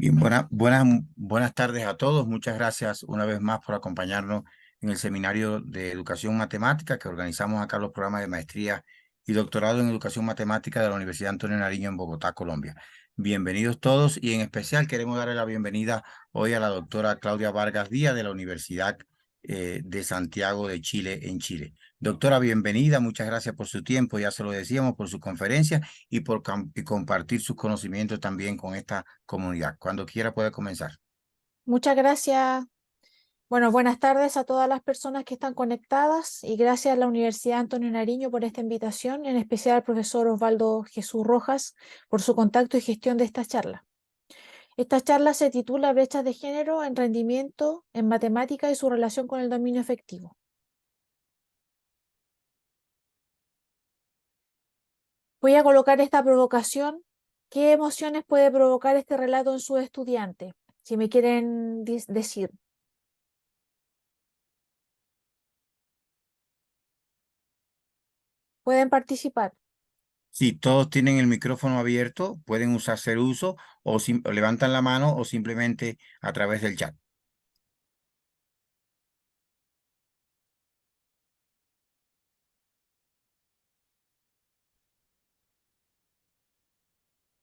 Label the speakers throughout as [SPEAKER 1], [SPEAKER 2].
[SPEAKER 1] Bien, buenas tardes a todos. Muchas gracias una vez más por acompañarnos en el seminario de Educación Matemática que organizamos acá los programas de maestría y doctorado en Educación Matemática de la Universidad Antonio Nariño en Bogotá, Colombia. Bienvenidos todos y en especial queremos darle la bienvenida hoy a la doctora Claudia Vargas Díaz de la Universidad de Santiago de Chile en Chile. Doctora, bienvenida. Muchas gracias por su tiempo, ya se lo decíamos, por su conferencia y por compartir sus conocimientos también con esta comunidad. Cuando quiera puede comenzar.
[SPEAKER 2] Muchas gracias. Bueno, buenas tardes a todas las personas que están conectadas y gracias a la Universidad Antonio Nariño por esta invitación, en especial al profesor Osvaldo Jesús Rojas por su contacto y gestión de esta charla. Esta charla se titula Brechas de género en rendimiento en matemática y su relación con el dominio efectivo. Voy a colocar esta provocación. ¿Qué emociones puede provocar este relato en su estudiante? Si me quieren decir. Pueden participar.
[SPEAKER 1] Si todos tienen el micrófono abierto, pueden hacer uso o levantan la mano o simplemente a través del chat.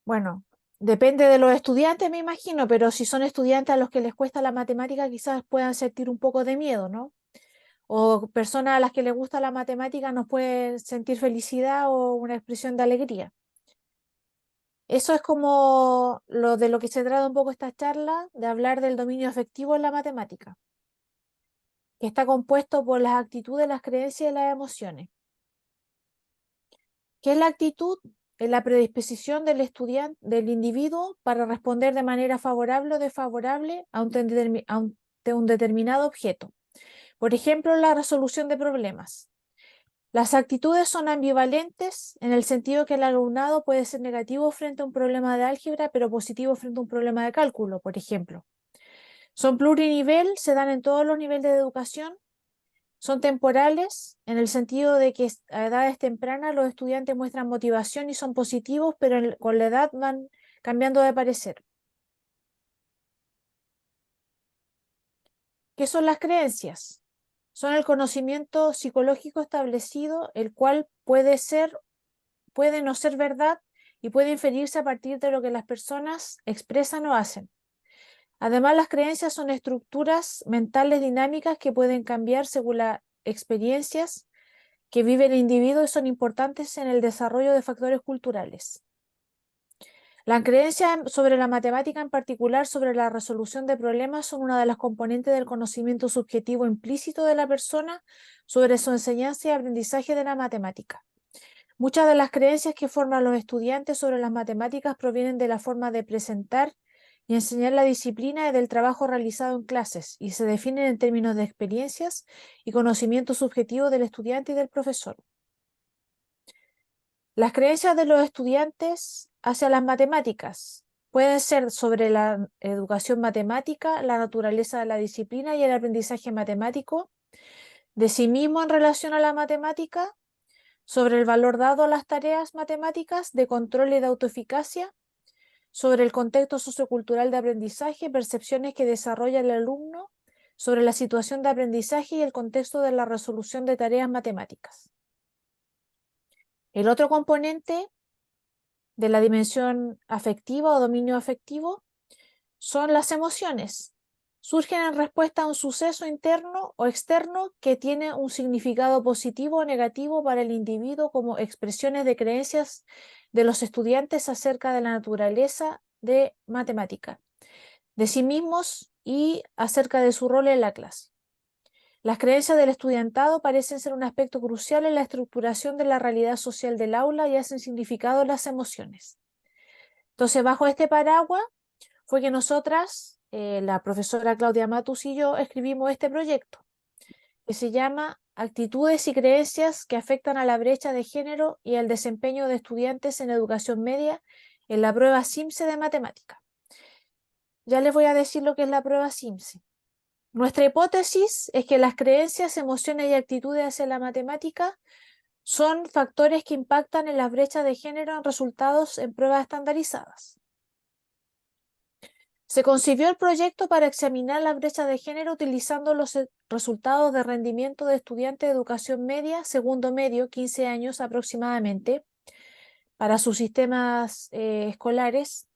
[SPEAKER 2] Bueno, depende de los estudiantes, me imagino, pero si son estudiantes a los que les cuesta la matemática, quizás puedan sentir un poco de miedo, ¿no? O personas a las que les gusta la matemática nos pueden sentir felicidad o una expresión de alegría. Eso es como lo de lo que se trata un poco esta charla, de hablar del dominio afectivo en la matemática, que está compuesto por las actitudes, las creencias y las emociones. ¿Qué es la actitud? Es la predisposición del estudiante, del individuo para responder de manera favorable o desfavorable ante un determinado objeto. Por ejemplo, la resolución de problemas. Las actitudes son ambivalentes en el sentido que el alumnado puede ser negativo frente a un problema de álgebra, pero positivo frente a un problema de cálculo, por ejemplo. Son plurinivel, se dan en todos los niveles de educación. Son temporales en el sentido de que a edades tempranas los estudiantes muestran motivación y son positivos, pero con la edad van cambiando de parecer. ¿Qué son las creencias? Son el conocimiento psicológico establecido, el cual puede no ser verdad y puede inferirse a partir de lo que las personas expresan o hacen. Además, las creencias son estructuras mentales dinámicas que pueden cambiar según las experiencias que vive el individuo y son importantes en el desarrollo de factores culturales. Las creencias sobre la matemática, en particular sobre la resolución de problemas, son una de las componentes del conocimiento subjetivo implícito de la persona sobre su enseñanza y aprendizaje de la matemática. Muchas de las creencias que forman los estudiantes sobre las matemáticas provienen de la forma de presentar y enseñar la disciplina y del trabajo realizado en clases y se definen en términos de experiencias y conocimiento subjetivo del estudiante y del profesor. Las creencias de los estudiantes hacia las matemáticas pueden ser sobre la educación matemática, la naturaleza de la disciplina y el aprendizaje matemático, de sí mismo en relación a la matemática, sobre el valor dado a las tareas matemáticas, de control y de autoeficacia, sobre el contexto sociocultural de aprendizaje, percepciones que desarrolla el alumno, sobre la situación de aprendizaje y el contexto de la resolución de tareas matemáticas. El otro componente de la dimensión afectiva o dominio afectivo son las emociones. Surgen en respuesta a un suceso interno o externo que tiene un significado positivo o negativo para el individuo como expresiones de creencias de los estudiantes acerca de la naturaleza de matemática, de sí mismos y acerca de su rol en la clase. Las creencias del estudiantado parecen ser un aspecto crucial en la estructuración de la realidad social del aula y hacen significado las emociones. Entonces, bajo este paraguas fue que nosotras, la profesora Claudia Matus y yo, escribimos este proyecto, que se llama Actitudes y creencias que afectan a la brecha de género y el desempeño de estudiantes en educación media en la prueba SIMSE de matemática. Ya les voy a decir lo que es la prueba SIMSE. Nuestra hipótesis es que las creencias, emociones y actitudes hacia la matemática son factores que impactan en las brechas de género en resultados en pruebas estandarizadas. Se concibió el proyecto para examinar la brecha de género utilizando los resultados de rendimiento de estudiantes de educación media, segundo medio, 15 años aproximadamente, para sus sistemas escolares,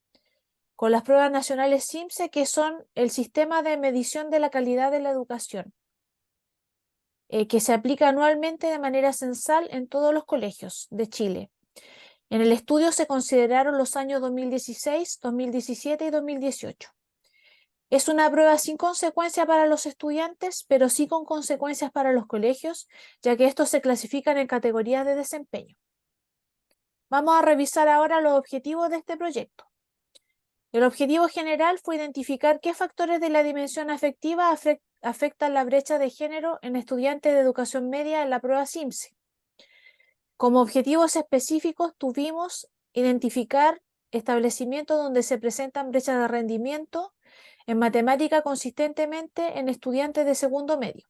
[SPEAKER 2] con las pruebas nacionales SIMSE, que son el sistema de medición de la calidad de la educación, que se aplica anualmente de manera censal en todos los colegios de Chile. En el estudio se consideraron los años 2016, 2017 y 2018. Es una prueba sin consecuencia para los estudiantes, pero sí con consecuencias para los colegios, ya que estos se clasifican en categorías de desempeño. Vamos a revisar ahora los objetivos de este proyecto. El objetivo general fue identificar qué factores de la dimensión afectiva afectan la brecha de género en estudiantes de educación media en la prueba SIMSE. Como objetivos específicos tuvimos identificar establecimientos donde se presentan brechas de rendimiento en matemática consistentemente en estudiantes de segundo medio.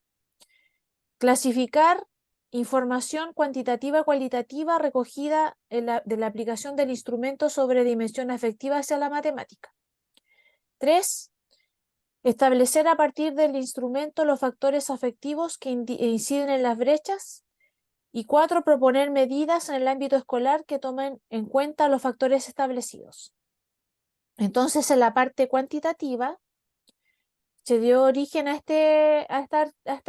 [SPEAKER 2] Clasificar información cuantitativa y cualitativa recogida de la aplicación del instrumento sobre dimensión afectiva hacia la matemática. 3. Establecer a partir del instrumento los factores afectivos que inciden en las brechas. Y 4. Proponer medidas en el ámbito escolar que tomen en cuenta los factores establecidos. Entonces, en la parte cuantitativa, se dio origen a este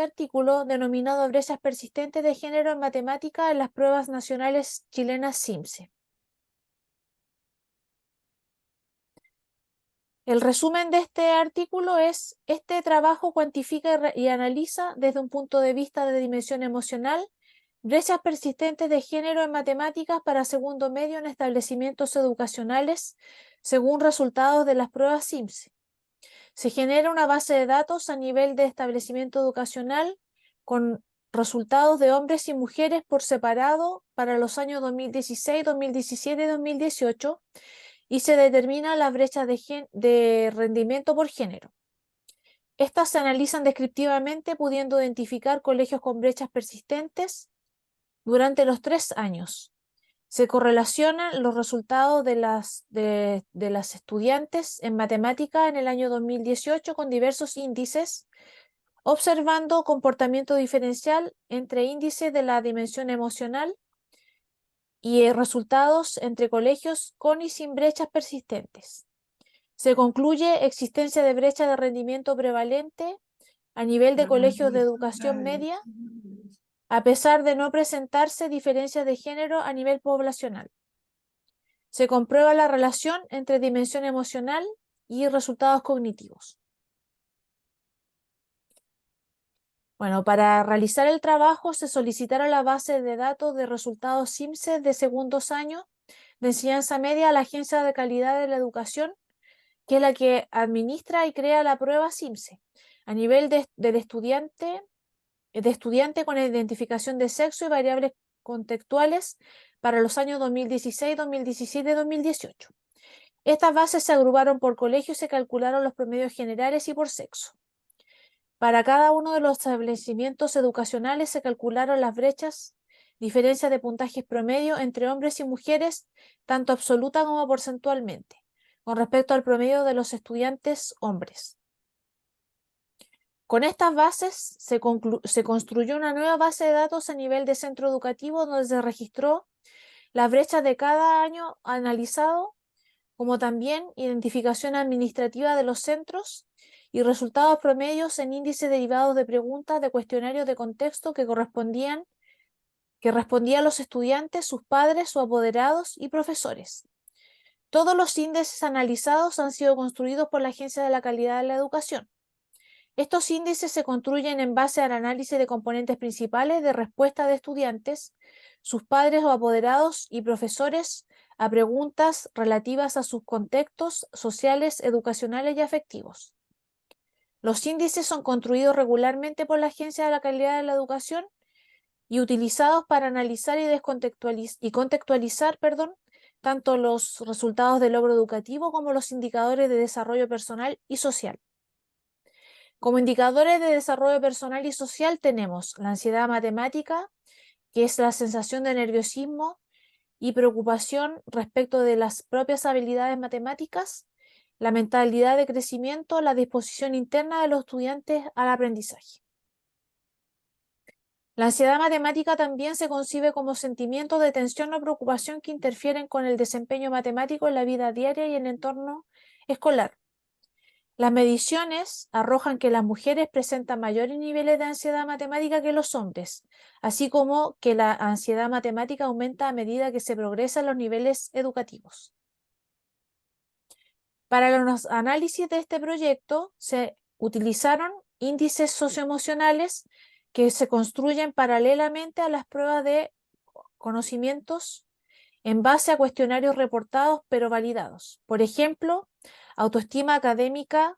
[SPEAKER 2] artículo denominado brechas persistentes de género en matemática en las pruebas nacionales chilenas SIMSE. El resumen de este artículo es: este trabajo cuantifica y analiza desde un punto de vista de dimensión emocional brechas persistentes de género en matemáticas para segundo medio en establecimientos educacionales según resultados de las pruebas SIMSE. Se genera una base de datos a nivel de establecimiento educacional con resultados de hombres y mujeres por separado para los años 2016, 2017 y 2018 y se determina la brecha de rendimiento por género. Estas se analizan descriptivamente pudiendo identificar colegios con brechas persistentes durante los 3 años. Se correlacionan los resultados de las estudiantes en matemática en el año 2018 con diversos índices, observando comportamiento diferencial entre índices de la dimensión emocional y resultados entre colegios con y sin brechas persistentes. Se concluye existencia de brecha de rendimiento prevalente a nivel de colegios de educación media, a pesar de no presentarse diferencias de género a nivel poblacional. Se comprueba la relación entre dimensión emocional y resultados cognitivos. Bueno, para realizar el trabajo se solicitaron la base de datos de resultados SIMSE de segundos años de enseñanza media a la Agencia de Calidad de la Educación, que es la que administra y crea la prueba SIMSE, a nivel del estudiante con identificación de sexo y variables contextuales para los años 2016, 2017 y 2018. Estas bases se agruparon por colegio y se calcularon los promedios generales y por sexo. Para cada uno de los establecimientos educacionales se calcularon las brechas, diferencias de puntajes promedio entre hombres y mujeres, tanto absoluta como porcentualmente, con respecto al promedio de los estudiantes hombres. Con estas bases se construyó una nueva base de datos a nivel de centro educativo donde se registró las brechas de cada año analizado, como también identificación administrativa de los centros y resultados promedios en índices derivados de preguntas de cuestionarios de contexto que respondían a los estudiantes, sus padres, sus apoderados y profesores. Todos los índices analizados han sido construidos por la Agencia de la Calidad de la Educación. Estos índices se construyen en base al análisis de componentes principales de respuesta de estudiantes, sus padres o apoderados y profesores a preguntas relativas a sus contextos sociales, educacionales y afectivos. Los índices son construidos regularmente por la Agencia de la Calidad de la Educación y utilizados para analizar y contextualizar tanto los resultados del logro educativo como los indicadores de desarrollo personal y social. Como indicadores de desarrollo personal y social tenemos la ansiedad matemática, que es la sensación de nerviosismo y preocupación respecto de las propias habilidades matemáticas, la mentalidad de crecimiento, la disposición interna de los estudiantes al aprendizaje. La ansiedad matemática también se concibe como sentimientos de tensión o preocupación que interfieren con el desempeño matemático en la vida diaria y en el entorno escolar. Las mediciones arrojan que las mujeres presentan mayores niveles de ansiedad matemática que los hombres, así como que la ansiedad matemática aumenta a medida que se progresa en los niveles educativos. Para los análisis de este proyecto se utilizaron índices socioemocionales que se construyen paralelamente a las pruebas de conocimientos en base a cuestionarios reportados pero validados. Por ejemplo, autoestima académica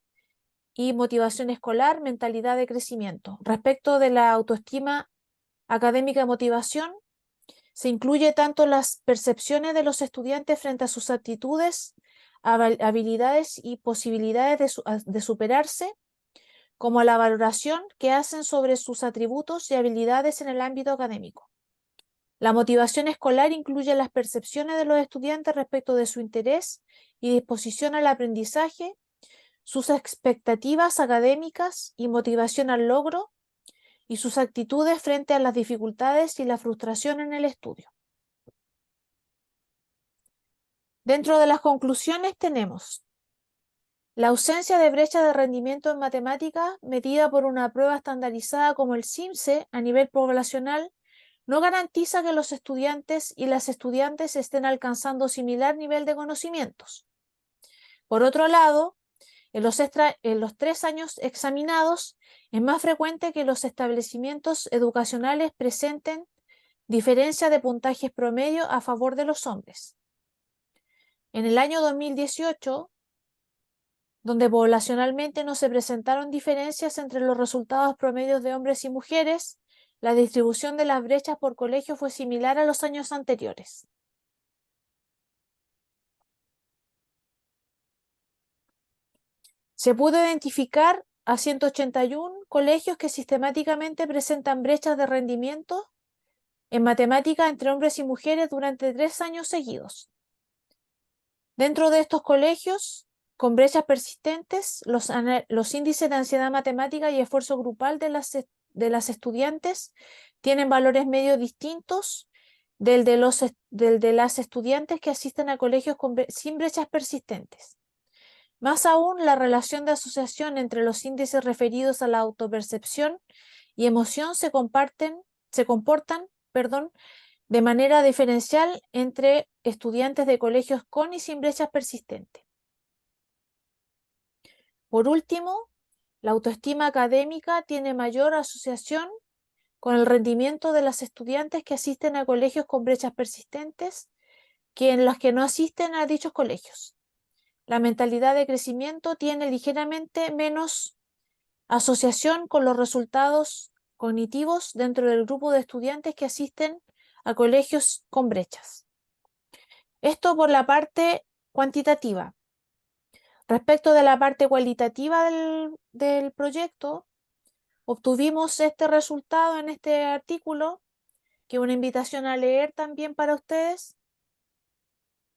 [SPEAKER 2] y motivación escolar, mentalidad de crecimiento. Respecto de la autoestima académica y motivación, se incluye tanto las percepciones de los estudiantes frente a sus aptitudes, habilidades y posibilidades de superarse, como la valoración que hacen sobre sus atributos y habilidades en el ámbito académico. La motivación escolar incluye las percepciones de los estudiantes respecto de su interés y disposición al aprendizaje, sus expectativas académicas y motivación al logro, y sus actitudes frente a las dificultades y la frustración en el estudio. Dentro de las conclusiones tenemos la ausencia de brecha de rendimiento en matemáticas medida por una prueba estandarizada como el CIMSE a nivel poblacional no garantiza que los estudiantes y las estudiantes estén alcanzando similar nivel de conocimientos. Por otro lado, en los 3 años examinados, es más frecuente que los establecimientos educacionales presenten diferencia de puntajes promedio a favor de los hombres. En el año 2018, donde poblacionalmente no se presentaron diferencias entre los resultados promedios de hombres y mujeres, la distribución de las brechas por colegio fue similar a los años anteriores. Se pudo identificar a 181 colegios que sistemáticamente presentan brechas de rendimiento en matemáticas entre hombres y mujeres durante 3 años seguidos. Dentro de estos colegios, con brechas persistentes, los índices de ansiedad matemática y esfuerzo grupal de las estudiantes tienen valores medios distintos del de las estudiantes que asisten a colegios sin brechas persistentes. Más aún, la relación de asociación entre los índices referidos a la autopercepción y emoción se comportan de manera diferencial entre estudiantes de colegios con y sin brechas persistentes. Por último, la autoestima académica tiene mayor asociación con el rendimiento de las estudiantes que asisten a colegios con brechas persistentes que en los que no asisten a dichos colegios. La mentalidad de crecimiento tiene ligeramente menos asociación con los resultados cognitivos dentro del grupo de estudiantes que asisten a colegios con brechas. Esto por la parte cuantitativa. Respecto de la parte cualitativa del proyecto, obtuvimos este resultado en este artículo, que es una invitación a leer también para ustedes.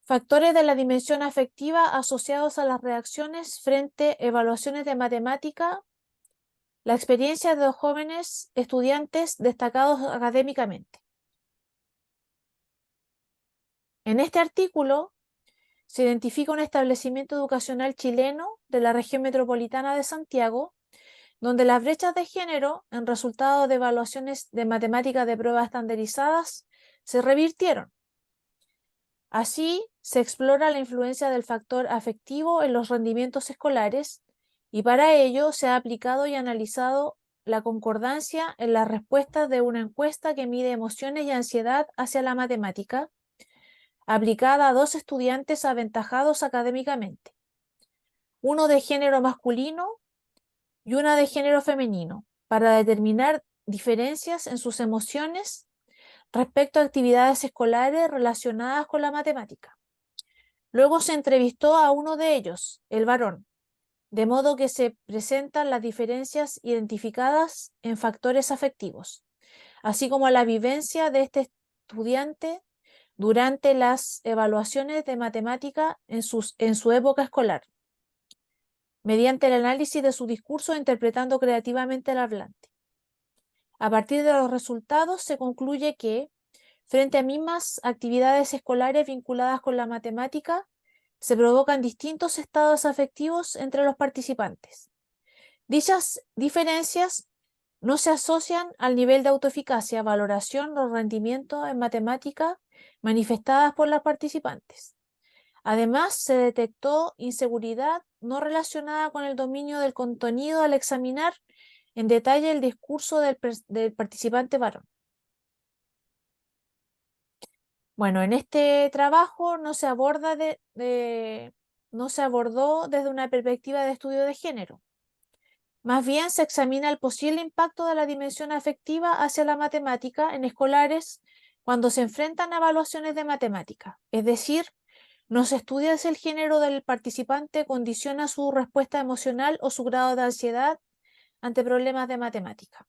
[SPEAKER 2] Factores de la dimensión afectiva asociados a las reacciones frente a evaluaciones de matemática, la experiencia de los jóvenes estudiantes destacados académicamente. En este artículo se identifica un establecimiento educacional chileno de la región metropolitana de Santiago, donde las brechas de género en resultado de evaluaciones de matemáticas de pruebas estandarizadas se revirtieron. Así, se explora la influencia del factor afectivo en los rendimientos escolares y para ello se ha aplicado y analizado la concordancia en las respuestas de una encuesta que mide emociones y ansiedad hacia la matemática, aplicada a 2 estudiantes aventajados académicamente, uno de género masculino y una de género femenino, para determinar diferencias en sus emociones respecto a actividades escolares relacionadas con la matemática. Luego se entrevistó a uno de ellos, el varón, de modo que se presentan las diferencias identificadas en factores afectivos, así como la vivencia de este estudiante durante las evaluaciones de matemática en su época escolar. mediante el análisis de su discurso interpretando creativamente al hablante. A partir de los resultados se concluye que, frente a mismas actividades escolares vinculadas con la matemática, se provocan distintos estados afectivos entre los participantes. Dichas diferencias no se asocian al nivel de autoeficacia, valoración o rendimiento en matemática manifestadas por las participantes. Además, se detectó inseguridad no relacionada con el dominio del contenido al examinar en detalle el discurso del participante varón. Bueno, en este trabajo no se abordó desde una perspectiva de estudio de género. Más bien se examina el posible impacto de la dimensión afectiva hacia la matemática en escolares cuando se enfrentan a evaluaciones de matemática. Es decir, no se estudia si el género del participante condiciona su respuesta emocional o su grado de ansiedad ante problemas de matemática.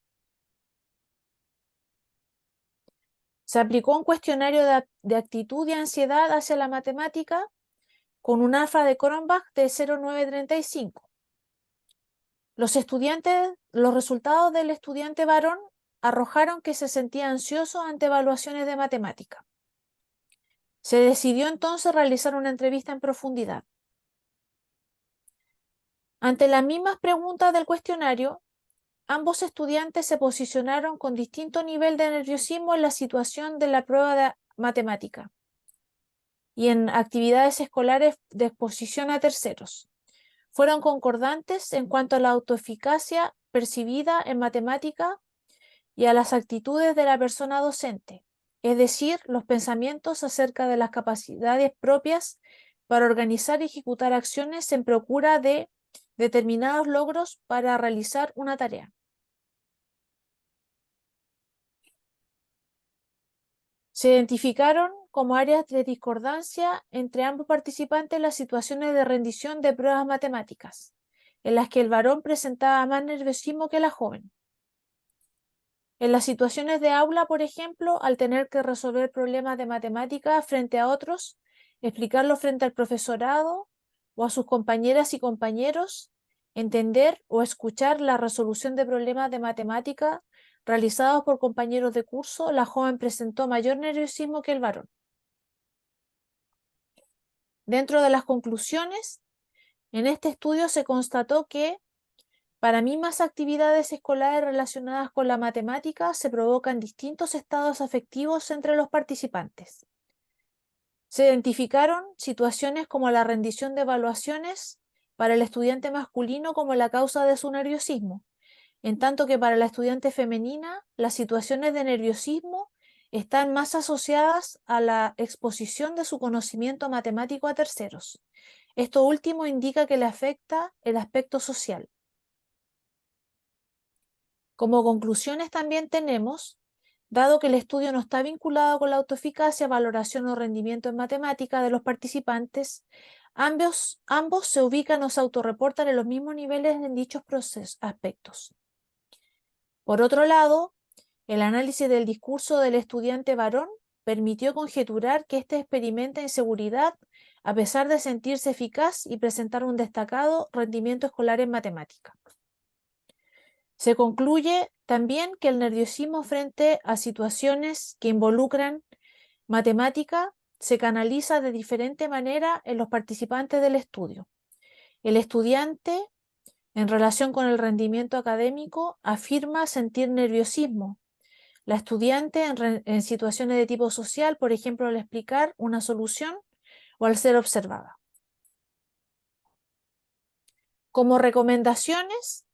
[SPEAKER 2] Se aplicó un cuestionario de actitud y ansiedad hacia la matemática con un alfa de Cronbach de 0,935. Los resultados del estudiante varón arrojaron que se sentía ansioso ante evaluaciones de matemática. Se decidió entonces realizar una entrevista en profundidad. Ante las mismas preguntas del cuestionario, ambos estudiantes se posicionaron con distinto nivel de nerviosismo en la situación de la prueba de matemática y en actividades escolares de exposición a terceros. Fueron concordantes en cuanto a la autoeficacia percibida en matemática y a las actitudes de la persona docente, es decir, los pensamientos acerca de las capacidades propias para organizar y ejecutar acciones en procura de determinados logros para realizar una tarea. Se identificaron como áreas de discordancia entre ambos participantes las situaciones de rendición de pruebas matemáticas, en las que el varón presentaba más nerviosismo que la joven. En las situaciones de aula, por ejemplo, al tener que resolver problemas de matemáticas frente a otros, explicarlo frente al profesorado o a sus compañeras y compañeros, entender o escuchar la resolución de problemas de matemática realizados por compañeros de curso, la joven presentó mayor nerviosismo que el varón. Dentro de las conclusiones, en este estudio se constató que para mismas actividades escolares relacionadas con la matemática se provocan distintos estados afectivos entre los participantes. Se identificaron situaciones como la rendición de evaluaciones para el estudiante masculino como la causa de su nerviosismo, en tanto que para la estudiante femenina las situaciones de nerviosismo están más asociadas a la exposición de su conocimiento matemático a terceros. Esto último indica que le afecta el aspecto social. Como conclusiones también tenemos, dado que el estudio no está vinculado con la autoeficacia, valoración o rendimiento en matemática de los participantes, ambos se ubican o se autorreportan en los mismos niveles en dichos aspectos. Por otro lado, el análisis del discurso del estudiante varón permitió conjeturar que éste experimenta inseguridad a pesar de sentirse eficaz y presentar un destacado rendimiento escolar en matemática. Se concluye también que el nerviosismo frente a situaciones que involucran matemática se canaliza de diferente manera en los participantes del estudio. El estudiante, en relación con el rendimiento académico, afirma sentir nerviosismo. La estudiante en situaciones de tipo social, por ejemplo, al explicar una solución o al ser observada. Como recomendaciones,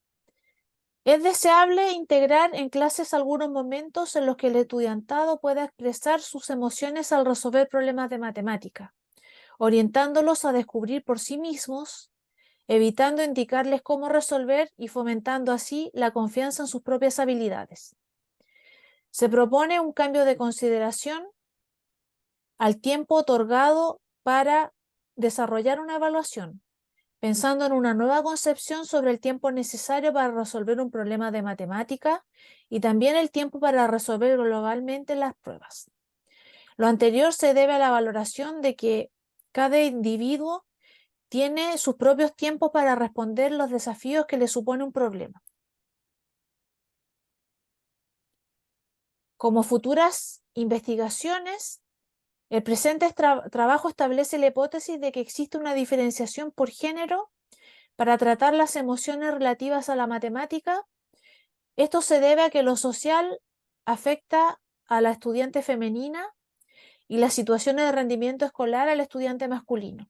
[SPEAKER 2] es deseable integrar en clases algunos momentos en los que el estudiantado pueda expresar sus emociones al resolver problemas de matemática, orientándolos a descubrir por sí mismos, evitando indicarles cómo resolver y fomentando así la confianza en sus propias habilidades. Se propone un cambio de consideración al tiempo otorgado para desarrollar una evaluación, pensando en una nueva concepción sobre el tiempo necesario para resolver un problema de matemática y también el tiempo para resolver globalmente las pruebas. Lo anterior se debe a la valoración de que cada individuo tiene sus propios tiempos para responder los desafíos que le supone un problema. Como futuras investigaciones, el presente trabajo establece la hipótesis de que existe una diferenciación por género para tratar las emociones relativas a la matemática. Esto se debe a que lo social afecta a la estudiante femenina y las situaciones de rendimiento escolar al estudiante masculino.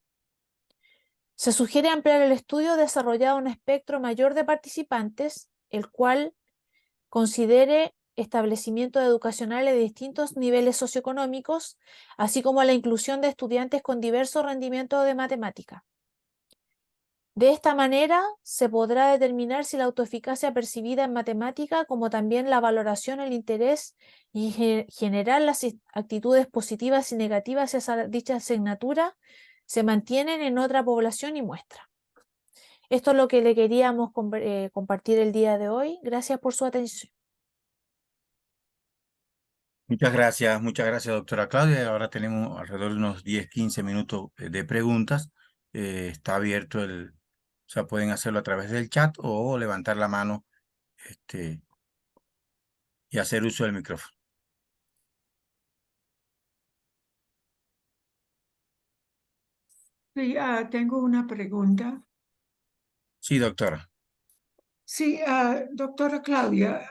[SPEAKER 2] Se sugiere ampliar el estudio desarrollado a un espectro mayor de participantes, el cual considere establecimientos educacionales de distintos niveles socioeconómicos, así como la inclusión de estudiantes con diversos rendimientos de matemática. De esta manera, se podrá determinar si la autoeficacia percibida en matemática, como también la valoración, el interés y generar las actitudes positivas y negativas hacia dicha asignatura, se mantienen en otra población y muestra. Esto es lo que le queríamos compartir el día de hoy. Gracias por su atención.
[SPEAKER 1] Muchas gracias, doctora Claudia. Ahora tenemos alrededor de unos 10, 15 minutos de preguntas. Está abierto o sea, pueden hacerlo a través del chat o levantar la mano este, y hacer uso del micrófono.
[SPEAKER 3] Sí, tengo una pregunta.
[SPEAKER 1] Sí, doctora.
[SPEAKER 3] Sí, doctora Claudia,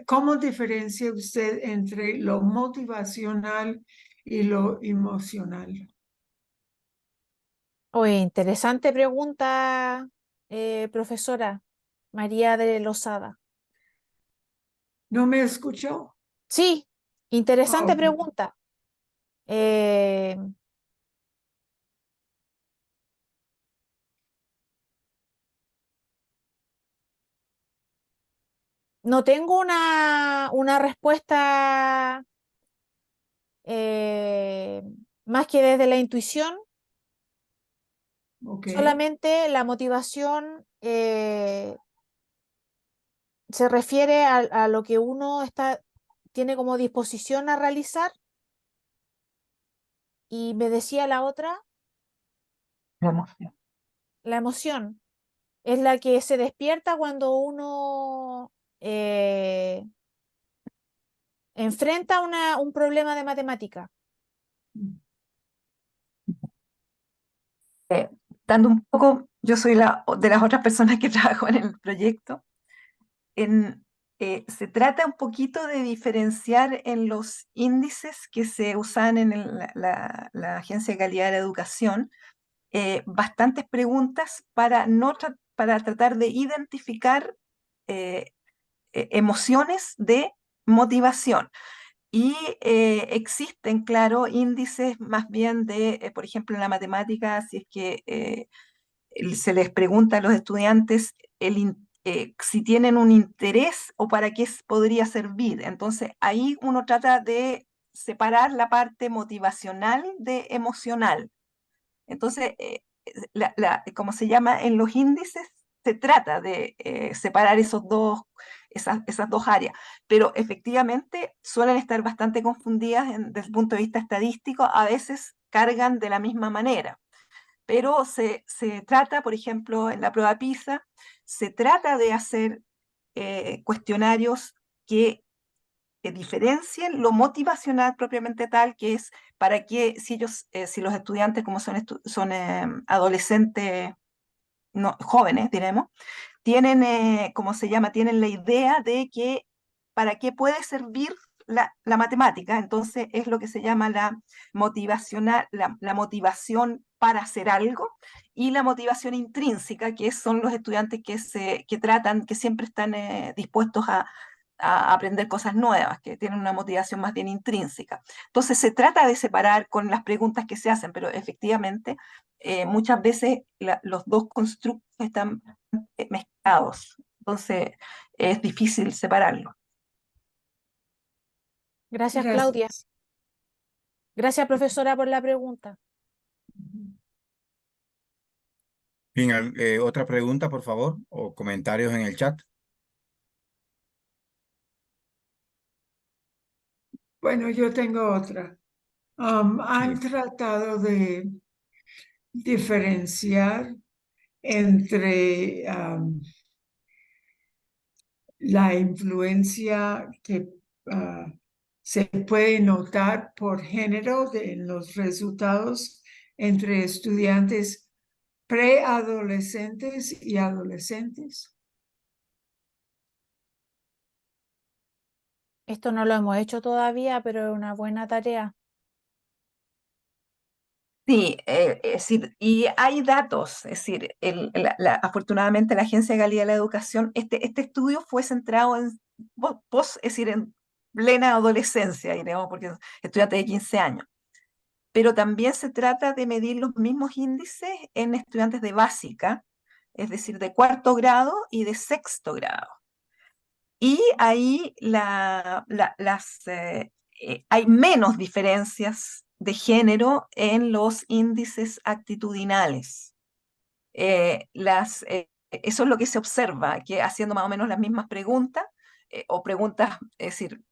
[SPEAKER 3] ¿cómo diferencia usted entre lo motivacional y lo emocional?
[SPEAKER 2] Oye, interesante pregunta, profesora María de Lozada.
[SPEAKER 3] ¿No me escuchó?
[SPEAKER 2] Sí,
[SPEAKER 3] Ah,
[SPEAKER 2] interesante
[SPEAKER 3] ok.
[SPEAKER 2] pregunta. Eh, no tengo una respuesta eh, más que desde la intuición.
[SPEAKER 3] Ok.
[SPEAKER 2] Solamente la motivación se refiere a lo que uno tiene como disposición a realizar. Y me decía la otra,
[SPEAKER 4] La emoción.
[SPEAKER 2] la emoción es la que se despierta cuando uno enfrenta un problema de matemática.
[SPEAKER 4] Dando un poco, yo soy de las otras personas que trabajo en el proyecto. Se trata un poquito de diferenciar en los índices que se usan en la Agencia de Calidad de la Educación, bastantes preguntas para, no para tratar de identificar eh, emociones de motivación. Y existen, claro, índices más bien de, por ejemplo, en la matemática, si es que se les pregunta a los estudiantes si tienen un interés o para qué podría servir. Entonces, ahí uno trata de separar la parte motivacional de emocional. Entonces, como se llama en los índices, se trata de separar esas dos áreas, pero efectivamente suelen estar bastante confundidas desde el punto de vista estadístico, a veces cargan de la misma manera. Pero se trata, por ejemplo, en la prueba PISA, se trata de hacer cuestionarios que diferencien lo motivacional propiamente tal, que es para que si los estudiantes, como son adolescentes, no, jóvenes, diremos, tienen, ¿cómo se llama? Tienen la idea de que para qué puede servir la matemática. Entonces es lo que se llama la motivación para hacer algo y la motivación intrínseca, que son los estudiantes que siempre están dispuestos a aprender cosas nuevas, que tienen una motivación más bien intrínseca. Entonces se trata de separar con las preguntas que se hacen, pero efectivamente muchas veces los dos constructos están mezclados, entonces es difícil separarlo.
[SPEAKER 2] Gracias, Claudia.
[SPEAKER 3] Gracias.
[SPEAKER 2] Gracias, profesora, por la pregunta.
[SPEAKER 1] Bien, otra pregunta, por favor, o comentarios en el chat.
[SPEAKER 3] Bueno, yo tengo otra.
[SPEAKER 1] Sí.
[SPEAKER 3] Han tratado de diferenciar entre la influencia que se puede notar por género en los resultados entre estudiantes preadolescentes y adolescentes?
[SPEAKER 2] Esto no lo hemos hecho todavía, pero es una buena tarea.
[SPEAKER 4] Sí, es decir, y hay datos, es decir, afortunadamente la Agencia de Calidad de la Educación, este estudio fue centrado en es decir, en plena adolescencia, diremos, porque estudiantes de 15 años, pero también se trata de medir los mismos índices en estudiantes de básica, es decir, de cuarto grado y de sexto grado. Y ahí hay menos diferencias de género en los índices actitudinales. Eso es lo que se observa, que haciendo más o menos las mismas preguntas, o preguntas, es decir,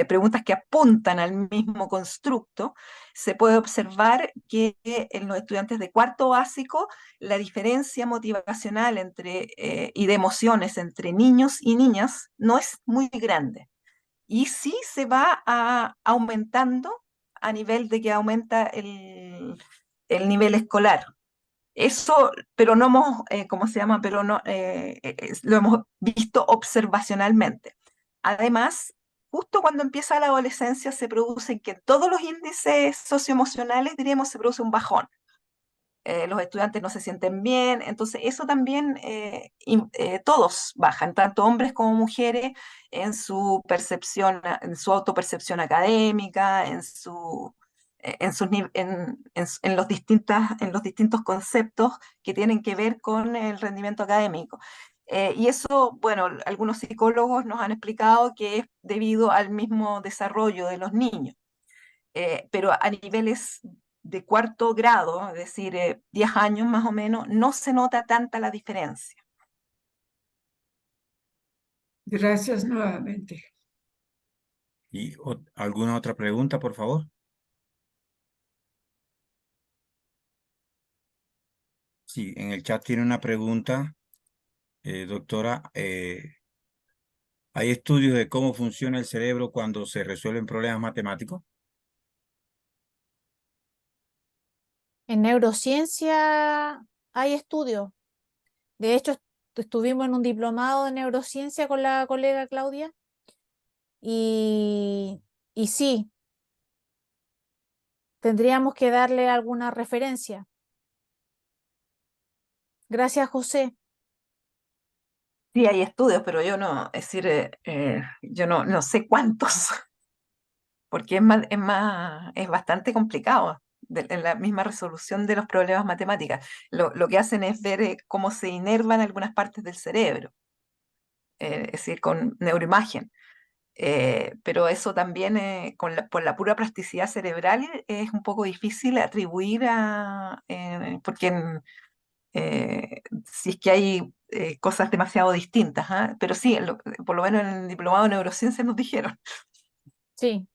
[SPEAKER 4] preguntas que apuntan al mismo constructo, se puede observar que en los estudiantes de cuarto básico la diferencia motivacional y de emociones entre niños y niñas no es muy grande. Y sí se va aumentando a nivel de que aumenta el nivel escolar. Eso, pero no hemos, ¿cómo se llama? Pero no, lo hemos visto observacionalmente. Además, justo cuando empieza la adolescencia se produce que todos los índices socioemocionales, diríamos, se produce un bajón. Los estudiantes no se sienten bien, entonces eso también todos bajan, tanto hombres como mujeres, en su autopercepción académica, en los distintos conceptos que tienen que ver con el rendimiento académico. Y eso, bueno, algunos psicólogos nos han explicado que es debido al mismo desarrollo de los niños, pero a niveles de cuarto grado, es decir, 10 años más o menos, no se nota tanta la diferencia.
[SPEAKER 3] Gracias nuevamente.
[SPEAKER 1] ¿Y alguna otra pregunta, por favor? Sí, en el chat tiene una pregunta, doctora. ¿Hay estudios de cómo funciona el cerebro cuando se resuelven problemas matemáticos?
[SPEAKER 2] En neurociencia hay estudios. De hecho, estuvimos en un diplomado de neurociencia con la colega Claudia y sí, tendríamos que darle alguna referencia. Gracias, José.
[SPEAKER 4] Sí, hay estudios, pero yo no, es decir, yo no sé cuántos, porque es bastante complicado en la misma resolución de los problemas matemáticos. Lo que hacen es ver cómo se inervan algunas partes del cerebro, es decir, con neuroimagen. Pero eso también, por la pura plasticidad cerebral, es un poco difícil atribuir porque si es que hay cosas demasiado distintas, ¿ah? Pero sí, por lo menos en el diplomado de neurociencia nos dijeron.
[SPEAKER 2] Sí.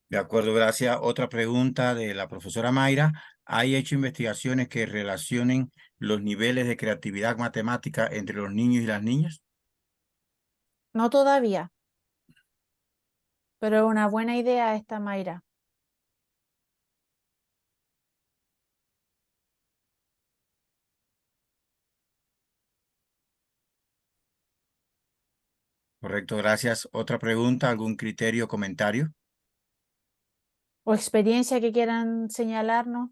[SPEAKER 1] De acuerdo, gracias. Otra pregunta de la profesora Mayra. ¿Hay hecho investigaciones que relacionen los niveles de creatividad matemática entre los niños y las niñas?
[SPEAKER 2] No todavía, pero es una buena idea esta, Mayra.
[SPEAKER 1] Correcto, gracias. Otra pregunta, ¿algún criterio o comentario?
[SPEAKER 2] ¿O experiencia que quieran señalarnos?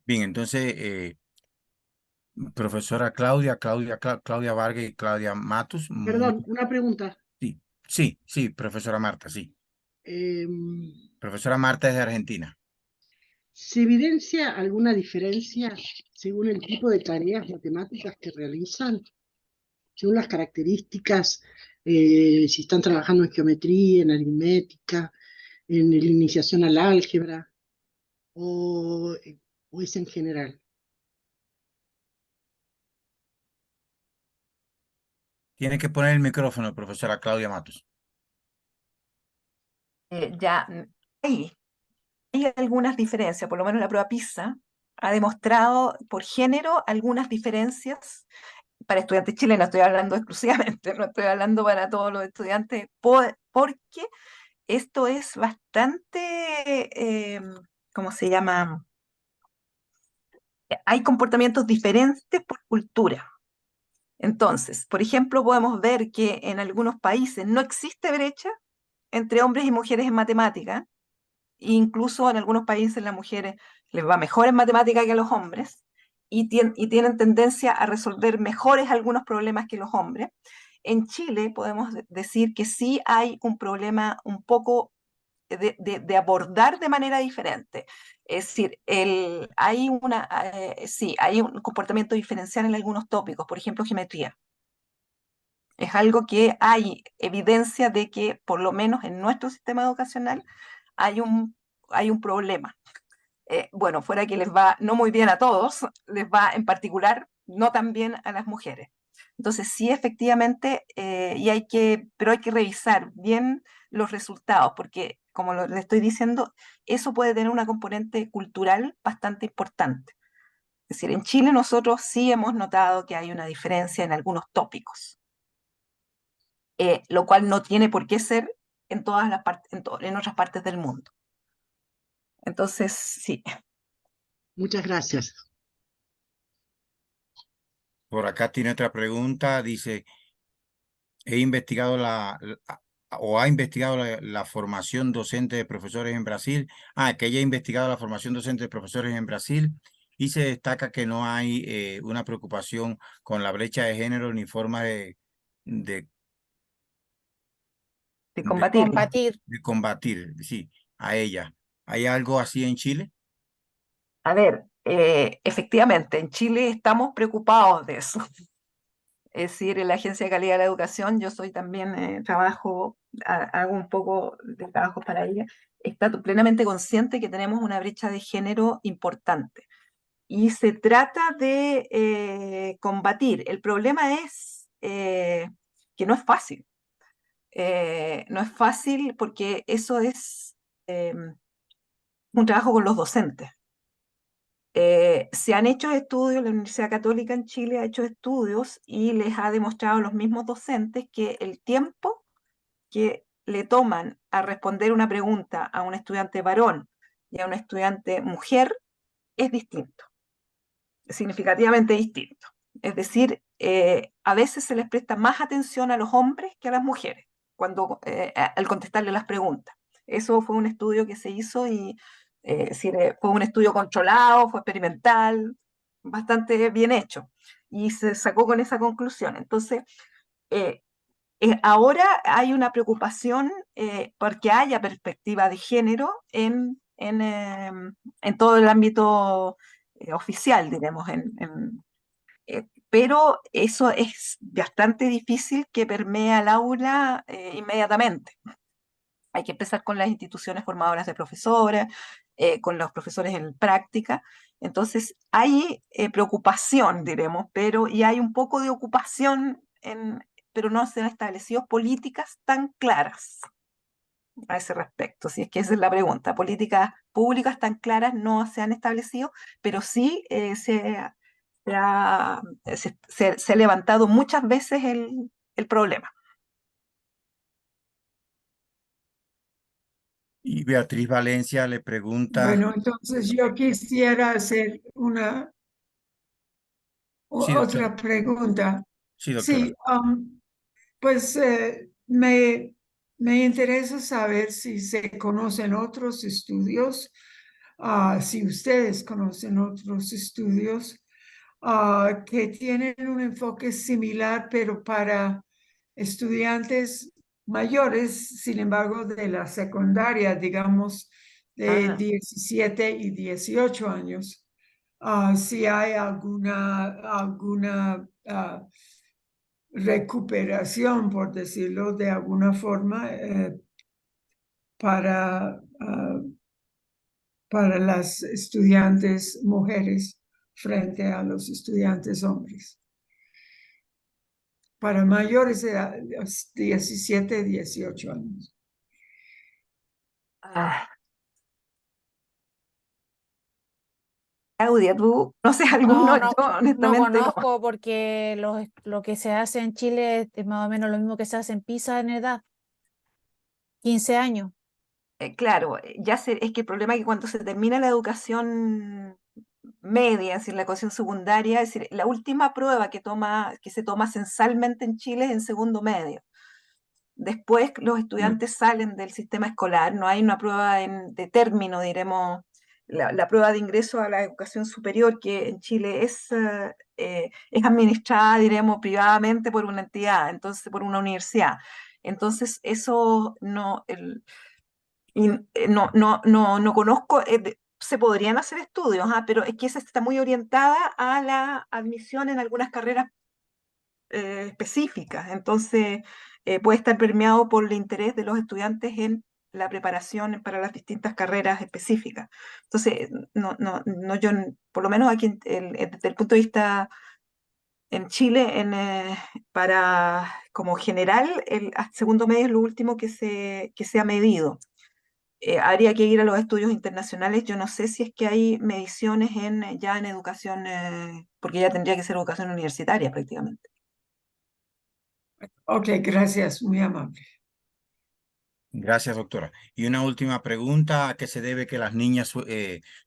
[SPEAKER 1] Bien, entonces, profesora Claudia Vargas y Claudia Matus.
[SPEAKER 5] Perdón, una pregunta.
[SPEAKER 1] Sí, profesora Marta, sí.
[SPEAKER 5] Em,
[SPEAKER 1] Profesora Marta es de Argentina.
[SPEAKER 5] ¿Se evidencia alguna diferencia según el tipo de tareas matemáticas que realizan? Según las características, si están trabajando en geometría, en aritmética, en la iniciación al álgebra. o, o es en general?
[SPEAKER 1] Tiene que poner el micrófono, profesora Claudia Matos.
[SPEAKER 4] Ya, hay algunas diferencias, por lo menos la prueba PISA ha demostrado por género algunas diferencias para estudiantes chilenos, estoy hablando exclusivamente, no estoy hablando para todos los estudiantes, porque esto es bastante, ¿cómo se llama? Hay comportamientos diferentes por cultura. Entonces, por ejemplo, podemos ver que en algunos países no existe brecha entre hombres y mujeres en matemática, incluso en algunos países las mujeres les va mejor en matemática que a los hombres y tienen tendencia a resolver mejores algunos problemas que los hombres. En Chile podemos decir que sí hay un problema un poco de abordar de manera diferente. Es decir, sí, hay un comportamiento diferencial en algunos tópicos, por ejemplo, geometría. Es algo que hay evidencia de que, por lo menos en nuestro sistema educacional, hay un problema. Bueno, fuera que les va no muy bien a todos, les va en particular no tan bien a las mujeres. Entonces, sí, efectivamente, pero hay que revisar bien los resultados, porque, como le estoy diciendo, eso puede tener una componente cultural bastante importante. Es decir, en Chile nosotros sí hemos notado que hay una diferencia en algunos tópicos, lo cual no tiene por qué ser en todas las partes, en otras partes del mundo. Entonces, sí.
[SPEAKER 5] Muchas gracias.
[SPEAKER 1] Por acá tiene otra pregunta, dice, he investigado o ha investigado la formación docente de profesores en Brasil. Que ella ha investigado la formación docente de profesores en Brasil y se destaca que no hay una preocupación con la brecha de género ni forma de,
[SPEAKER 4] De
[SPEAKER 1] de,
[SPEAKER 4] combatirlo.
[SPEAKER 2] Combatir.
[SPEAKER 1] de combatir, sí, a ella. ¿Hay algo así en Chile?
[SPEAKER 4] A ver, efectivamente, en Chile estamos preocupados de eso. Es decir, en la Agencia de Calidad de la Educación, yo soy también, hago un poco de trabajo para ella, está plenamente consciente que tenemos una brecha de género importante. Y se trata de combatir. El problema es que no es fácil. No es fácil porque eso es un trabajo con los docentes. Se han hecho estudios, la Universidad Católica en Chile ha hecho estudios y les ha demostrado a los mismos docentes que el tiempo que le toman a responder una pregunta a un estudiante varón y a un estudiante mujer es distinto, significativamente distinto. Es decir, a veces se les presta más atención a los hombres que a las mujeres al contestarle las preguntas. Eso fue un estudio que se hizo y fue un estudio controlado, fue experimental, bastante bien hecho. Y se sacó con esa conclusión. Entonces, eh, ahora hay una preocupación porque haya perspectiva de género en todo el ámbito oficial, digamos, pero eso es bastante difícil que permee al aula inmediatamente. Hay que empezar con las instituciones formadoras de profesores, con los profesores en práctica. Entonces, hay preocupación, diremos, y hay un poco de ocupación, pero no se han establecido políticas tan claras a ese respecto. Si es que esa es la pregunta. Políticas públicas tan claras no se han establecido, pero sí se ha levantado muchas veces el problema.
[SPEAKER 1] Y Beatriz Valencia le pregunta,
[SPEAKER 3] Bueno, entonces yo quisiera hacer
[SPEAKER 1] sí, doctora,
[SPEAKER 3] otra pregunta.
[SPEAKER 1] sí, doctora.
[SPEAKER 3] Sí, pues me interesa saber si se conocen otros estudios, si ustedes conocen otros estudios que tienen un enfoque similar, pero para estudiantes mayores, sin embargo, de la secundaria, digamos, de
[SPEAKER 4] Ah,
[SPEAKER 3] 17 y 18 años. Si hay alguna recuperación, por decirlo de alguna forma, para para las estudiantes mujeres frente a los estudiantes hombres. Para mayores de 17, 18 años.
[SPEAKER 4] Ah, Claudia, tú conoces alguno,
[SPEAKER 2] No,
[SPEAKER 4] yo
[SPEAKER 2] no
[SPEAKER 4] honestamente no.
[SPEAKER 2] conozco porque lo que se hace en Chile es más o menos lo mismo que se hace en Pisa en edad, 15 años.
[SPEAKER 4] Claro, es que el problema es que cuando se termina la educación media, es decir, la educación secundaria, es decir, la última prueba que se toma censalmente en Chile es en segundo medio. Después los estudiantes salen del sistema escolar, no hay una prueba de término, diremos, la prueba de ingreso a la educación superior, que en Chile es administrada, diremos, privadamente por una entidad, entonces por una universidad. Entonces, eso no conozco, se podrían hacer estudios, pero es que esa está muy orientada a la admisión en algunas carreras específicas. Entonces, puede estar permeado por el interés de los estudiantes en la preparación para las distintas carreras específicas. Entonces, yo, por lo menos aquí, desde el punto de vista en Chile, para como general, el segundo medio es lo último que se ha medido. Habría que ir a los estudios internacionales. Yo no sé si es que hay mediciones ya en educación, porque ya tendría que ser educación universitaria prácticamente.
[SPEAKER 3] Ok, gracias, muy amable.
[SPEAKER 1] Gracias, doctora. Y una última pregunta: ¿a qué se debe que las niñas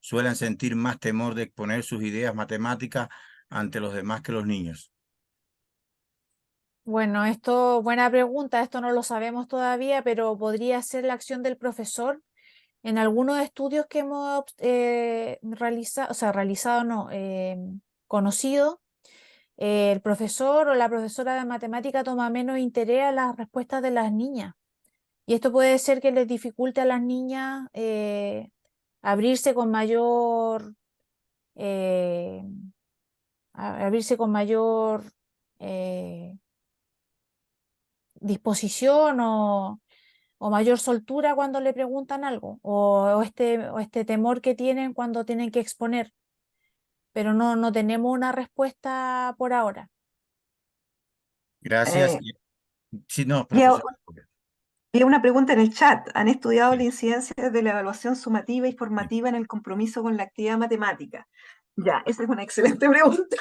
[SPEAKER 1] suelen sentir más temor de exponer sus ideas matemáticas ante los demás que los niños?
[SPEAKER 2] Bueno, buena pregunta, esto no lo sabemos todavía, pero podría ser la acción del profesor. En algunos estudios que hemos realizado, o sea, realizado no, conocido, el profesor o la profesora de matemática toma menos interés a las respuestas de las niñas. Y esto puede ser que les dificulte a las niñas abrirse con mayor, eh, abrirse con mayor eh, disposición o mayor soltura cuando le preguntan algo, o este temor que tienen cuando tienen que exponer, pero no tenemos una respuesta por ahora.
[SPEAKER 1] Gracias.
[SPEAKER 4] Eh,
[SPEAKER 1] Sí, no,
[SPEAKER 4] y, a-
[SPEAKER 1] profesor.
[SPEAKER 4] y una pregunta en el chat. ¿Han estudiado la
[SPEAKER 1] Sí.
[SPEAKER 4] incidencia de la evaluación sumativa y formativa en el compromiso con la actividad matemática? Ya, esa es una excelente pregunta.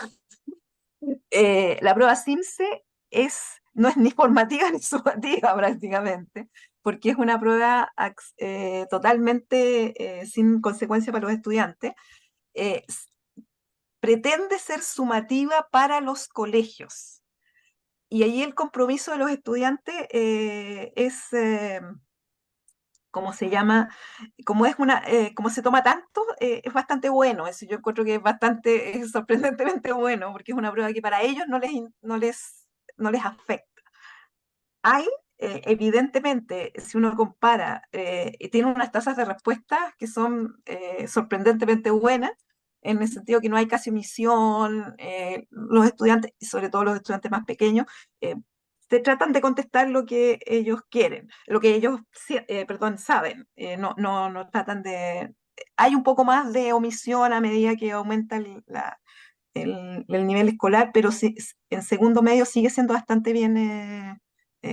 [SPEAKER 4] La prueba SIMSE no es ni formativa ni sumativa prácticamente, porque es una prueba totalmente sin consecuencia para los estudiantes. Eh, s- Pretende ser sumativa para los colegios. Y ahí el compromiso de los estudiantes ¿cómo se llama? Como se toma tanto, es bastante bueno. Eso yo encuentro que es sorprendentemente bueno, porque es una prueba que para ellos no les afecta. Hay, evidentemente, si uno compara, tiene unas tasas de respuesta que son sorprendentemente buenas, en el sentido que no hay casi omisión, los estudiantes, y sobre todo los estudiantes más pequeños, eh, te tratan de contestar lo que ellos quieren, lo que ellos, perdón, saben, no tratan de... Hay un poco más de omisión a medida que aumenta el nivel escolar, pero en segundo medio sigue siendo bastante bien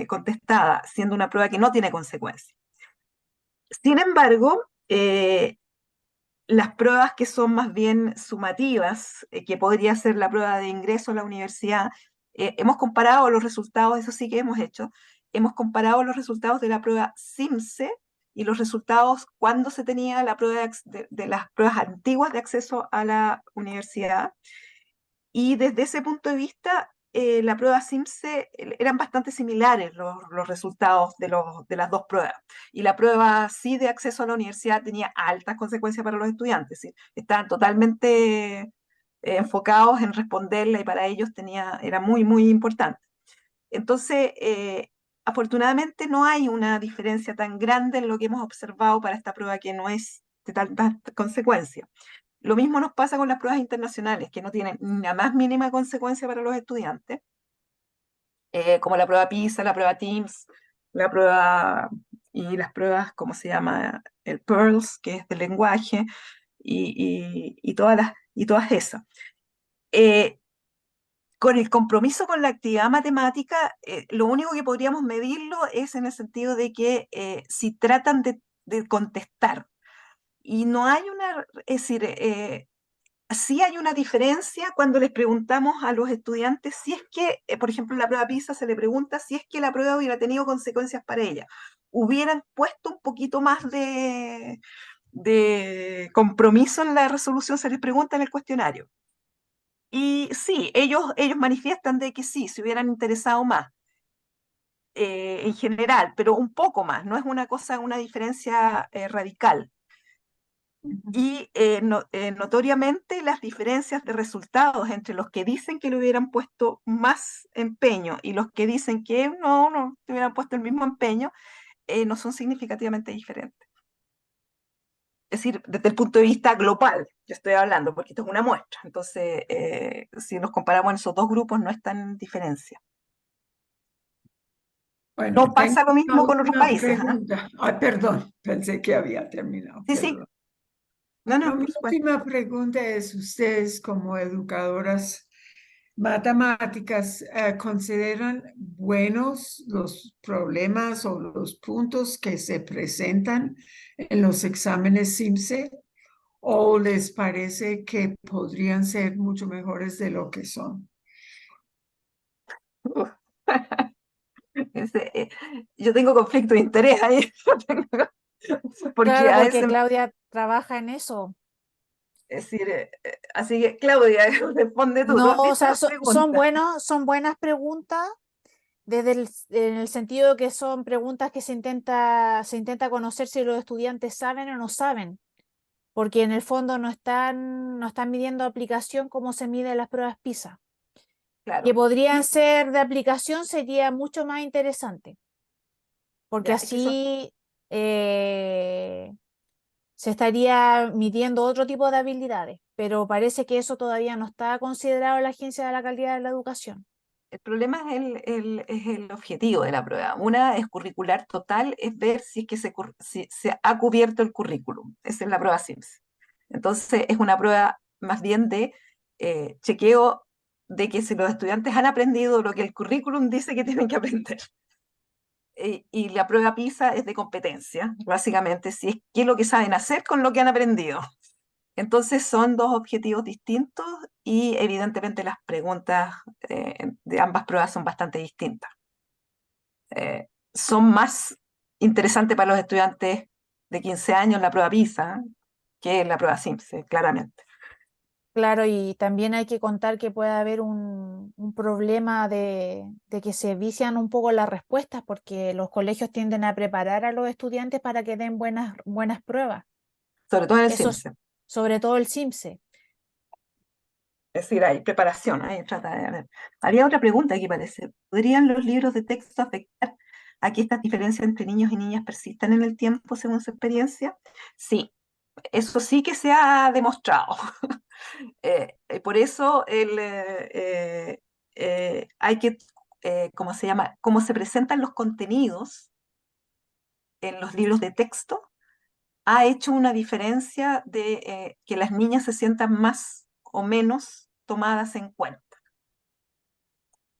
[SPEAKER 4] contestada, siendo una prueba que no tiene consecuencias. Sin embargo, las pruebas que son más bien sumativas, que podría ser la prueba de ingreso a la universidad, hemos comparado los resultados, eso sí que hemos hecho, hemos comparado los resultados de la prueba SIMSE y los resultados cuando se tenía la prueba de las pruebas antiguas de acceso a la universidad. Y desde ese punto de vista, la prueba SIMSE eran bastante similares los resultados de las dos pruebas. Y la prueba sí de acceso a la universidad tenía altas consecuencias para los estudiantes. ¿Sí? Estaban totalmente enfocados en responderla y para ellos era muy, muy importante. Entonces, afortunadamente no hay una diferencia tan grande en lo que hemos observado para esta prueba que no es de tantas consecuencias. Lo mismo nos pasa con las pruebas internacionales, que no tienen ni la más mínima consecuencia para los estudiantes, como la prueba PISA, la prueba TIMSS, la prueba y las pruebas, ¿cómo se llama? El PEARLS, que es de lenguaje, y todas esas. Con el compromiso con la actividad matemática, lo único que podríamos medirlo es en el sentido de que si tratan de contestar. Y no hay es decir, sí hay una diferencia cuando les preguntamos a los estudiantes si es que, por ejemplo, en la prueba PISA se le pregunta si es que la prueba hubiera tenido consecuencias para ella. Hubieran puesto un poquito más de compromiso en la resolución, se les pregunta en el cuestionario. Y sí, ellos manifiestan de que sí, se hubieran interesado más en general, pero un poco más, no es una cosa, una diferencia radical. Y notoriamente las diferencias de resultados entre los que dicen que le hubieran puesto más empeño y los que dicen que no le hubieran puesto el mismo empeño, no son significativamente diferentes. Es decir, desde el punto de vista global, yo estoy hablando, porque esto es una muestra. Entonces, si nos comparamos en esos dos grupos, no están en diferencia.
[SPEAKER 3] Bueno,
[SPEAKER 4] No
[SPEAKER 3] tengo
[SPEAKER 4] pasa lo
[SPEAKER 3] una
[SPEAKER 4] mismo con otros
[SPEAKER 3] última
[SPEAKER 4] países, ¿ah?
[SPEAKER 3] pregunta. Ay, perdón, pensé que había terminado.
[SPEAKER 4] Sí, sí.
[SPEAKER 3] Perdón.
[SPEAKER 4] No,
[SPEAKER 3] No,
[SPEAKER 4] no,
[SPEAKER 3] mi
[SPEAKER 4] por supuesto.
[SPEAKER 3] última pregunta es, ustedes como educadoras matemáticas, ¿consideran buenos los problemas o los puntos que se presentan en los exámenes CIMSE o les parece que podrían ser mucho mejores de lo que son?
[SPEAKER 4] Yo tengo conflicto de interés ahí, porque
[SPEAKER 2] Claro,
[SPEAKER 4] a
[SPEAKER 2] porque
[SPEAKER 4] veces,
[SPEAKER 2] Claudia trabaja en eso.
[SPEAKER 4] es decir, así que Claudia, responde tú, ¿tú
[SPEAKER 2] No,
[SPEAKER 4] has
[SPEAKER 2] o
[SPEAKER 4] visto
[SPEAKER 2] sea,
[SPEAKER 4] las preguntas?
[SPEAKER 2] son buenas preguntas en el sentido de que son preguntas que se intenta conocer si los estudiantes saben o no saben, porque en el fondo no están midiendo aplicación como se mide en las pruebas PISA. Que
[SPEAKER 4] Claro,
[SPEAKER 2] podrían ser de aplicación sería mucho más interesante, porque
[SPEAKER 4] ya, es que son,
[SPEAKER 2] así eh, se estaría midiendo otro tipo de habilidades, pero parece que eso todavía no está considerado en la Agencia de la Calidad de la Educación.
[SPEAKER 4] el problema es es el objetivo de la prueba. Una es curricular total, es ver si es que si se ha cubierto el currículum. Esa es la prueba SIMS. Entonces, es una prueba más bien de chequeo de que si los estudiantes han aprendido lo que el currículum dice que tienen que aprender. Y la prueba PISA es de competencia, básicamente, si es qué es lo que saben hacer con lo que han aprendido. Entonces son dos objetivos distintos y evidentemente las preguntas de ambas pruebas son bastante distintas. Son más interesantes para los estudiantes de 15 años la prueba PISA que la prueba SIMS, claramente.
[SPEAKER 2] Claro, y también hay que contar que puede haber un problema de que se vician un poco las respuestas, porque los colegios tienden a preparar a los estudiantes para que den buenas pruebas.
[SPEAKER 4] Sobre todo en el
[SPEAKER 2] Eso
[SPEAKER 4] SIMS.
[SPEAKER 2] sobre todo el CIMSE.
[SPEAKER 4] Es decir, hay preparación, hay trata de ver. Había otra pregunta aquí parece. ¿Podrían los libros de texto afectar a que estas diferencias entre niños y niñas persistan en el tiempo según su experiencia? Sí, eso sí que se ha demostrado. Por eso hay que, ¿cómo se llama? Cómo se presentan los contenidos en los libros de texto, ha hecho una diferencia de que las niñas se sientan más o menos tomadas en cuenta.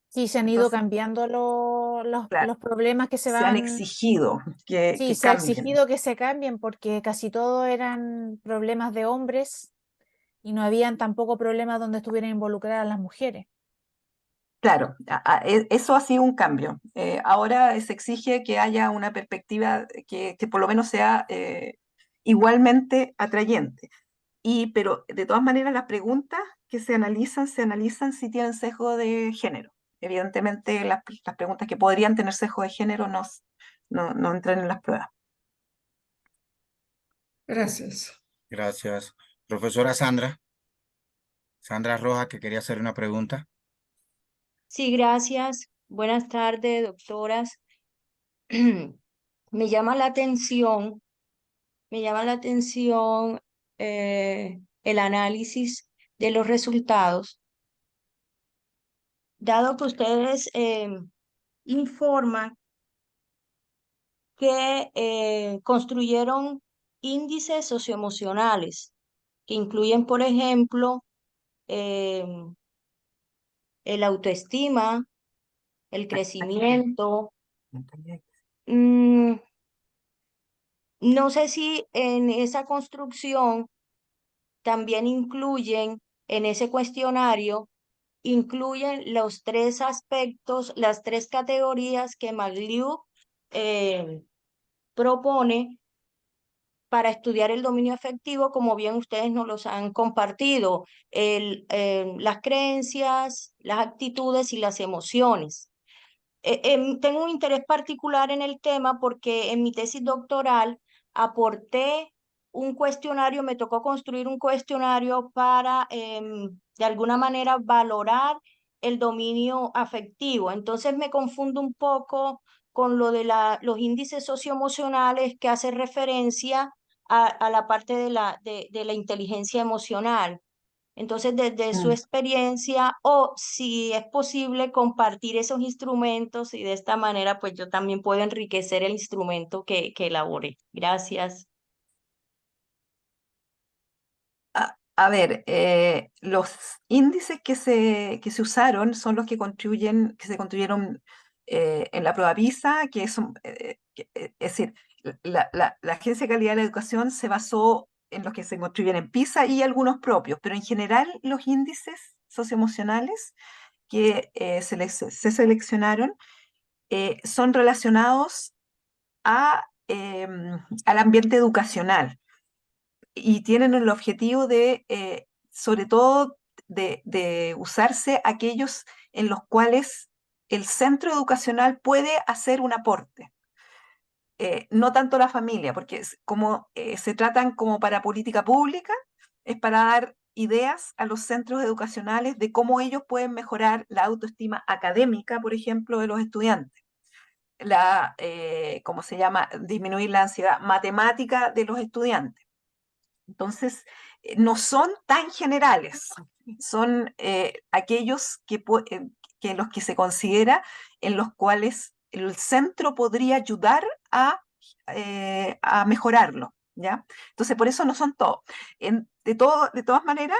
[SPEAKER 2] Sí, se han ido
[SPEAKER 4] Entonces,
[SPEAKER 2] cambiando
[SPEAKER 4] claro,
[SPEAKER 2] los problemas que se
[SPEAKER 4] se han
[SPEAKER 2] van.
[SPEAKER 4] exigido
[SPEAKER 2] Sí,
[SPEAKER 4] que
[SPEAKER 2] se ha
[SPEAKER 4] cambien.
[SPEAKER 2] exigido que se cambien porque casi todo eran problemas de hombres y no habían tampoco problemas donde estuvieran involucradas las mujeres.
[SPEAKER 4] Claro, eso ha sido un cambio. Ahora se exige que haya una perspectiva que por lo menos sea igualmente atrayente. Pero de todas maneras las preguntas que se analizan si tienen sesgo de género. Evidentemente las preguntas que podrían tener sesgo de género no entran en las pruebas.
[SPEAKER 3] Gracias.
[SPEAKER 1] Gracias. Profesora Sandra, Sandra Rojas, que quería hacer una pregunta.
[SPEAKER 6] Sí, gracias. Buenas tardes, doctoras. Me llama la atención, me llama la atención el análisis de los resultados, dado que ustedes informan que construyeron índices socioemocionales, que incluyen, por ejemplo, el autoestima, el crecimiento. Mm, no sé si en esa construcción también incluyen, en ese cuestionario, incluyen los tres aspectos, las tres categorías que McLeod propone para estudiar el dominio afectivo, como bien ustedes nos los han compartido, las creencias, las actitudes y las emociones. Tengo un interés particular en el tema porque en mi tesis doctoral aporté un cuestionario, me tocó construir un cuestionario para de alguna manera valorar el dominio afectivo. Entonces me confundo un poco con lo de los índices socioemocionales que hace referencia a la parte de la inteligencia emocional. Entonces, desde su
[SPEAKER 4] Mm.
[SPEAKER 6] experiencia, o si es posible compartir esos instrumentos y de esta manera, pues yo también puedo enriquecer el instrumento que elaboré. Gracias.
[SPEAKER 4] A ver, los índices que se usaron son los que que se construyeron en la prueba PISA, es decir, la Agencia de Calidad de la Educación se basó en los que se construyen en PISA y algunos propios, pero en general los índices socioemocionales que se seleccionaron son relacionados al ambiente educacional y tienen el objetivo sobre todo, de usarse aquellos en los cuales el centro educacional puede hacer un aporte. No tanto la familia, porque como se tratan como para política pública, es para dar ideas a los centros educacionales de cómo ellos pueden mejorar la autoestima académica, por ejemplo, de los estudiantes. ¿Cómo se llama? Disminuir la ansiedad matemática de los estudiantes. Entonces, no son tan generales, son aquellos que los que se considera en los cuales el centro podría ayudar a mejorarlo, ¿ya? Entonces, por eso no son todos. De todas maneras,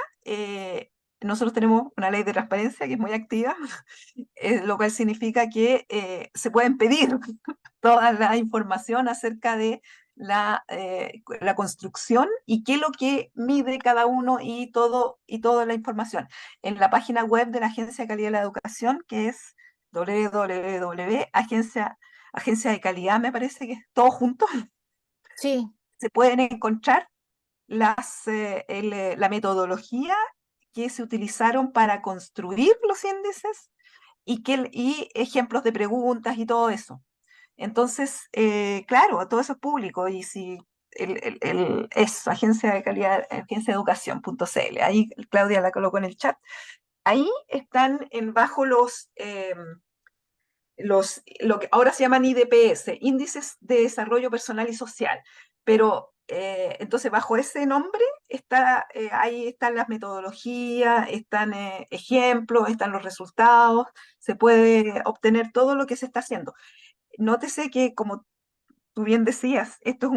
[SPEAKER 4] nosotros tenemos una ley de transparencia que es muy activa, lo cual significa que se pueden pedir toda la información acerca de la construcción y qué es lo que mide cada uno y toda la información. En la página web de la Agencia de Calidad de la Educación, que es Agencia de Calidad, me parece que es todo junto,
[SPEAKER 2] Sí,
[SPEAKER 4] se pueden encontrar la metodología que se utilizaron para construir los índices y ejemplos de preguntas y todo eso. Entonces, claro, todo eso es público y si es Agencia de Calidad, agenciaeducación.cl, ahí Claudia la colocó en el chat, ahí están bajo lo que ahora se llaman IDPS, Índices de Desarrollo Personal y Social, pero entonces bajo ese nombre ahí están las metodologías, están ejemplos, están los resultados, se puede obtener todo lo que se está haciendo. Nótese que, como tú bien decías, esto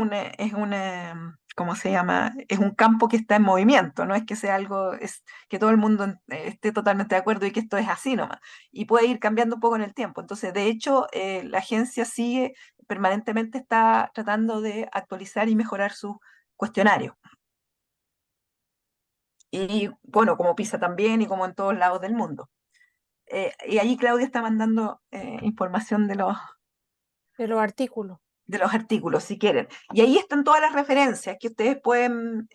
[SPEAKER 4] ¿cómo se llama? Es un campo que está en movimiento, no es que sea algo, es que todo el mundo esté totalmente de acuerdo y que esto es así nomás, y puede ir cambiando un poco en el tiempo. Entonces, de hecho, la agencia permanentemente está tratando de actualizar y mejorar su cuestionario. Y bueno, como PISA también y como en todos lados del mundo. Y ahí Claudia está mandando información
[SPEAKER 2] de los artículos.
[SPEAKER 4] de los artículos, si quieren. Y ahí están todas las referencias que ustedes pueden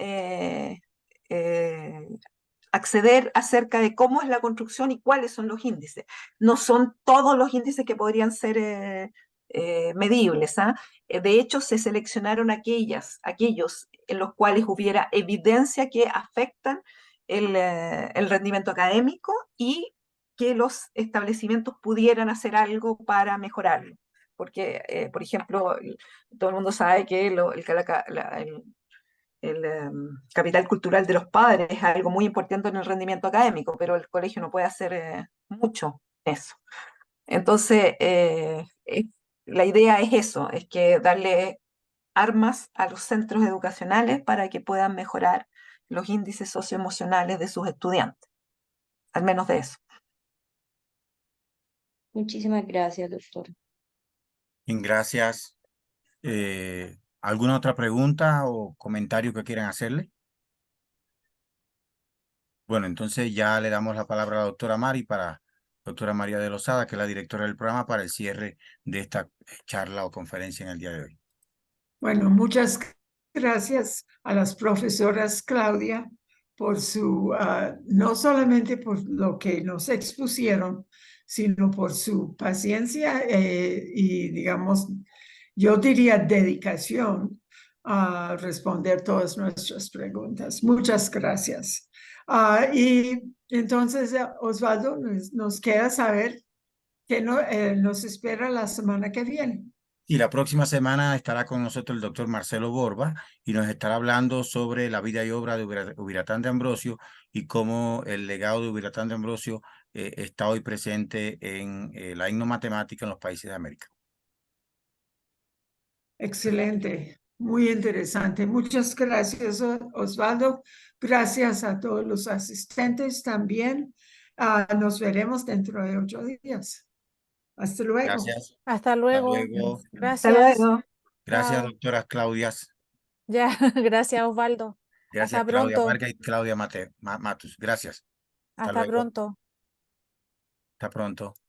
[SPEAKER 4] acceder acerca de cómo es la construcción y cuáles son los índices. No son todos los índices que podrían ser medibles. ¿Ah? De hecho, se seleccionaron aquellos en los cuales hubiera evidencia que afectan el rendimiento académico y que los establecimientos pudieran hacer algo para mejorarlo. Porque, por ejemplo, todo el mundo sabe que el capital cultural de los padres es algo muy importante en el rendimiento académico, pero el colegio no puede hacer mucho eso. Entonces, la idea es eso, es que darle armas a los centros educacionales para que puedan mejorar los índices socioemocionales de sus estudiantes, al menos de eso.
[SPEAKER 6] Muchísimas gracias, doctor.
[SPEAKER 1] Bien, gracias. ¿Alguna otra pregunta o comentario que quieran hacerle? Bueno, entonces ya le damos la palabra a la doctora María de Lozada, que es la directora del programa, para el cierre de esta charla o conferencia en el día de hoy.
[SPEAKER 3] Bueno, muchas gracias a las profesoras Claudia por su, no solamente por lo que nos expusieron, sino por su paciencia y, digamos, yo diría dedicación a responder todas nuestras preguntas. Muchas gracias. Y entonces, Osvaldo, nos queda saber qué nos espera la semana que viene.
[SPEAKER 1] Y la próxima semana estará con nosotros el doctor Marcelo Borba y nos estará hablando sobre la vida y obra de Ubiratán de Ambrosio y cómo el legado de Ubiratán de Ambrosio está hoy presente en la etnomatemática en los países de América.
[SPEAKER 3] Excelente, muy interesante. Muchas gracias, Osvaldo. Gracias a todos los asistentes también. Nos veremos dentro de 8 días. Hasta luego.
[SPEAKER 1] Gracias.
[SPEAKER 2] Hasta
[SPEAKER 1] Hasta
[SPEAKER 2] luego.
[SPEAKER 1] luego.
[SPEAKER 4] Hasta
[SPEAKER 2] Gracias.
[SPEAKER 4] luego.
[SPEAKER 1] Gracias,
[SPEAKER 2] Chao.
[SPEAKER 1] doctoras Claudias.
[SPEAKER 2] Ya, gracias, Osvaldo.
[SPEAKER 1] Gracias,
[SPEAKER 2] Hasta
[SPEAKER 1] Claudia
[SPEAKER 2] pronto.
[SPEAKER 1] Vargas y Claudia Matus. Gracias. Hasta
[SPEAKER 2] Hasta
[SPEAKER 1] luego.
[SPEAKER 2] pronto.
[SPEAKER 1] Hasta pronto.